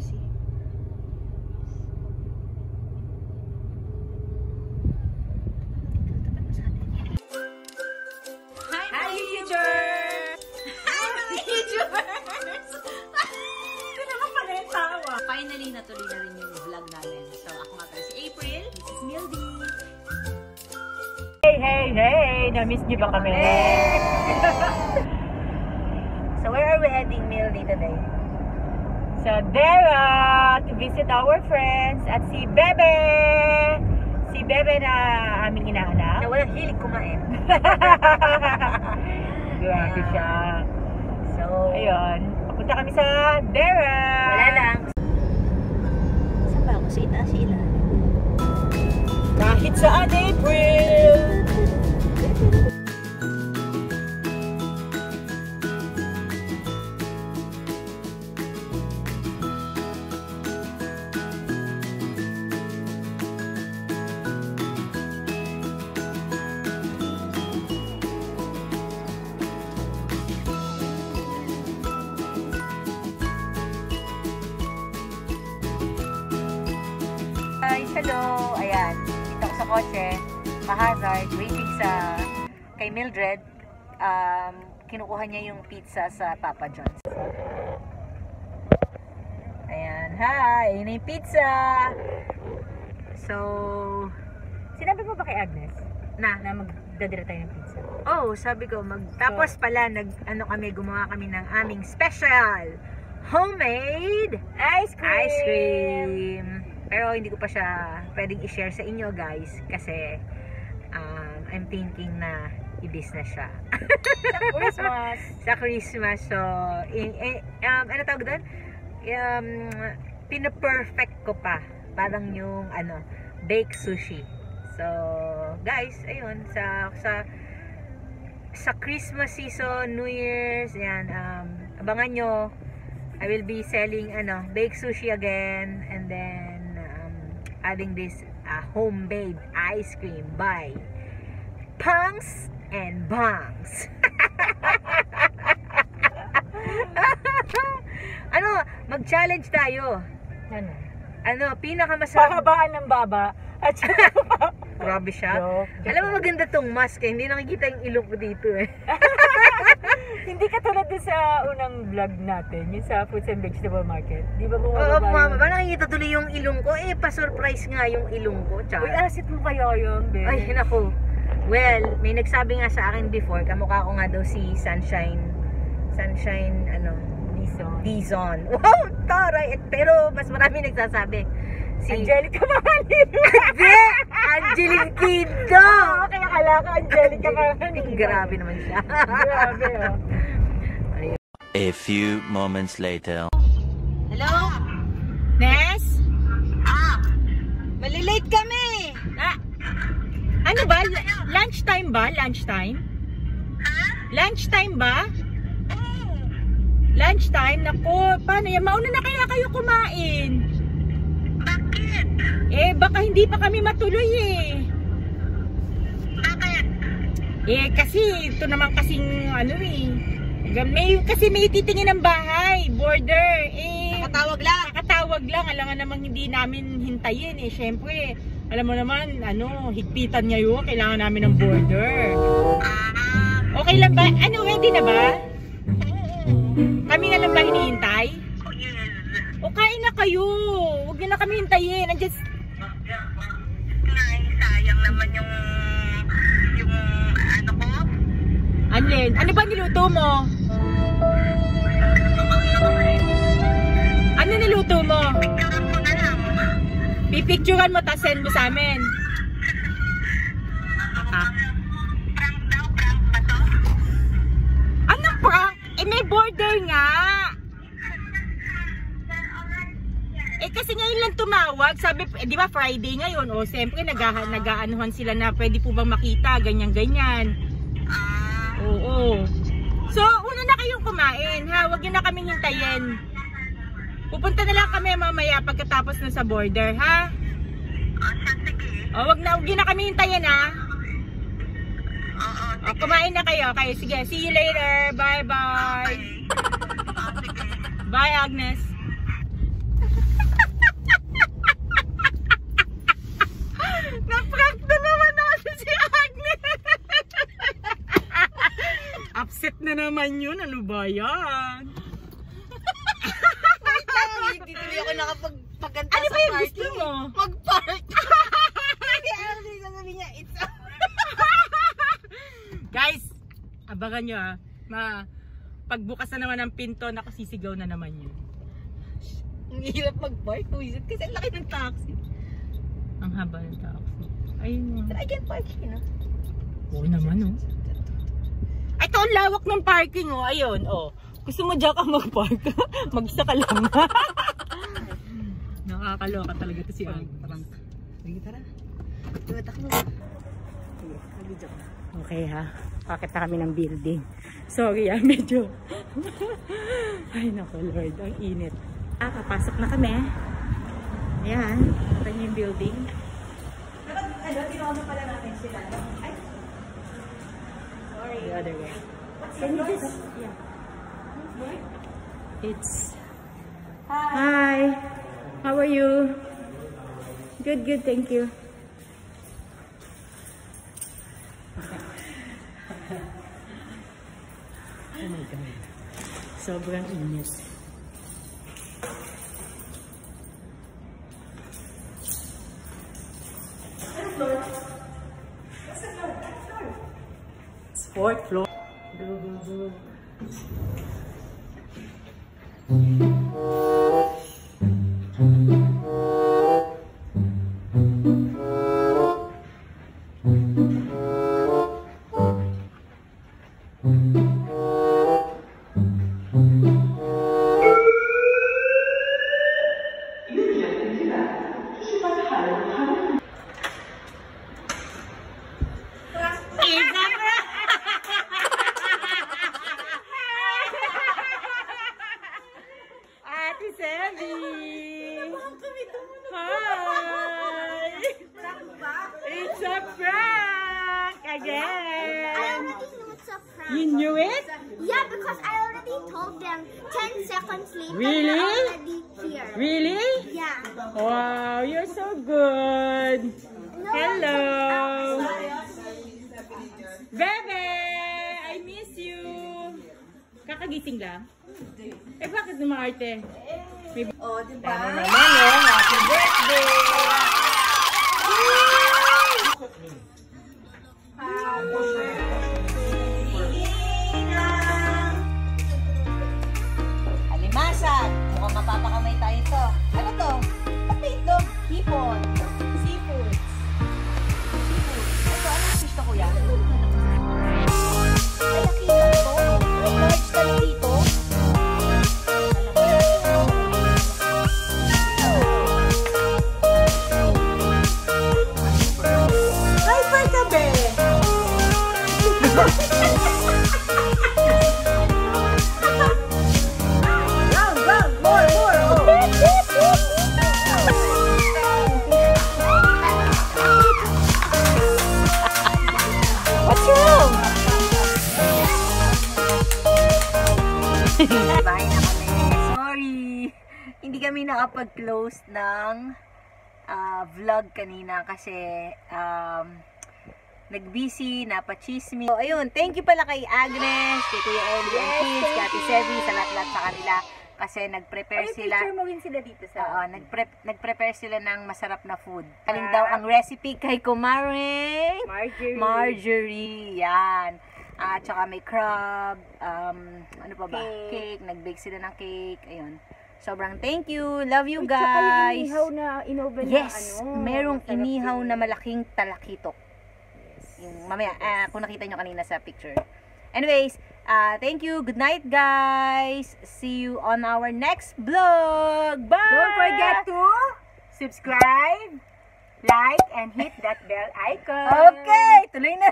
see. Hi, YouTubers! Hi, YouTubers! Ito naman pala yung tawa. Finally, natuloy na rin yung vlog namin. So, ako nga pala si April. This is Mildy. Hey! Na-miss niyo ba kami? So, where are we heading, Mildy, today? Sa Dera to visit our friends at si Bebe! Si Bebe na aming inaanak. Na walang hilig kumain. Grabe siya. So, Ayun, papunta kami sa Dera. wala lang. Saan ba ako? Sa itaas sila. Kahit saan, April! Guys, hello! Ayan, dito ako sa kotse, pa-hazard, waiting sa kay Mildred. Kinukuha niya yung pizza sa Papa John's. Ayan, hi! Ayun na yung pizza! So, sinabi mo ba kay Agnes na magdadira tayo ng pizza? Oh, sabi ko, tapos pala, gumawa kami ng aming special homemade Ice ice cream. Pero hindi ko pa siya pwedeng i-share sa inyo, guys, kasi I'm thinking na i-business siya. Sa Christmas! Sa Christmas. So, ano tawag doon? Pina-perfect ko pa. Parang yung, bake sushi. So, guys, ayun, sa Christmas season, New Year's, yan, abangan nyo. I will be selling, bake sushi again, and then, adding this homemade ice cream by Punks and Bangs. Mag-challenge tayo. Pinakamasarap. Pahabaan ng baba. At Grabe siya. Joke. Alam mo, maganda tong mask eh. Hindi nakikita yung ilong ko dito eh. hindi ka tulad din sa unang vlog natin, yung sa Fruits and Vegetable Market. Di ba Oo, bumababa mama. Ba nakikita tuloy yung ilong ko? Pa-surprise nga yung ilong ko. Uy, asit mo kaya yun, be? Ay, naku. Well, may nagsabi nga sa akin before, kamukha ko nga daw si Sunshine, Dizon. Wow, taray. Pero mas marami nagsasabi. Si Angelica Mahalin. Hindi! Angeline Kido! Kaya kala ka Angelica Mahalin. Grabe naman siya. Grabe, oh. A few moments later. Hello? Ness? Malilate kami! Ano ba? Lunchtime ba? Lunchtime? Lunchtime ba? Lunchtime? Naku, paano yan? Mauna na kaya kayo kumain? Bakit? Baka hindi pa kami matuloy eh. Bakit? Kasi ito naman kasing kasi may titingin ng bahay, border. Nakatawag lang. Alangan namang hindi namin hintayin eh. Syempre, alam mo naman, higpitan ngayon. Kailangan namin ng border. Okay lang ba? Ready na ba? Kami na lang ba hinihintay? O kain na kayo. Huwag nyo na kami hintayin. Sayang naman yung ko. Anlen, ano ba niluto mo? Ano niluto mo? Picturean ko na lang. Pipicturean mo, tas send mo sa amin. Prank ba to? Anong prank? May border nga. Kasi ngayon lang tumawag. Sabi, di ba Friday ngayon? O, siyempre, nag-aanuhan sila na pwede po bang makita, ganyan-ganyan. Oo. So, una na kayong kumain, ha? Huwag nyo na kaming hintayin. Pupunta na lang kami mamaya pagkatapos na sa border, ha? Sige. O, huwag nyo na kami hintayin, ha? Oo. O, kumain na kayo. Okay, sige. See you later. Bye-bye. Sige. Bye, Agnes. naman yun. Ano ba yan? Hindi tuloy ako nakapagpaganda Ano ba yung gusto mo? Mag-park. Ano din sabi niya? It's Guys, abangan nyo pagbukas na naman ng pinto, nakasisigaw na naman yun. ang hirap mag-park. Kasi ang laki ng taxi. Ang haba ng taxi. Ayun. But I can park here, no? Oo naman, oh. Ay, ito ang lawak ng parking, oh. Ayun, oh. Gusto mo dyan ka mag-park? Mag-isa ka lang. Nakakaloka talaga ito si Ang. Sige, tara. Tuwat ako. Sige, nag-video ka. Okay, ha? Pakit na kami ng building. Sorry, medyo. Ay, naku, Lord. Ang init. Kapasok na kami. Ayan. Ito yung building. Ano, tinawa pala natin sila. Ay. Sorry. The other way. Can you just... Yeah. It's... Hi. How are you? Good, good. Thank you. Oh my God. Sobrang init. Fourth floor. Ate Sevi! Hi! It's a prank again! I already knew it's a prank. You knew it? Yeah, because I already told them 10 seconds later. Really? They're already here. Really? Yeah. Wow, you're so good! No, Hello! it's Bebe! I miss you! Kakagising lang? Eh, bakit naman Oh, diba? Tama naman, oh! Happy birthday! Alimasag. Mukhang mapapakamay tayo ito. Ano to? Pati itlog. Hipon. Seafoods. Ito, ano fish to, kuya? Ay, nakita to. Large tali dito. Hyper ka, be! Round, round, more, oh. What's wrong? Bahay na kami. Sorry. Hindi kami nakapag-close ng vlog kanina kasi nag-busy, napachismi. So, ayun, thank you pala kay Agnes, kay Kuya Ellie and Kids, kay Ate Sevi, sa lahat-lahat sa kanila. Kasi nag-prepare sila. picture mo rin sila dito sa... Oo, nag-prepare sila ng masarap na food. Kaling daw ang recipe kay Kumare Marjorie. Yan. At saka may crab, ano pa ba? Cake. Nag-bake sila ng cake. Ayun. Sobrang thank you. Love you guys. na inoven Yes, merong inihaw na malaking talakitok. Yung mamaya, kung nakita nyo kanina sa picture. Anyways, thank you. Good night, guys. See you on our next vlog. Bye! Don't forget to subscribe, like, and hit that bell icon. Okay, tuloy na.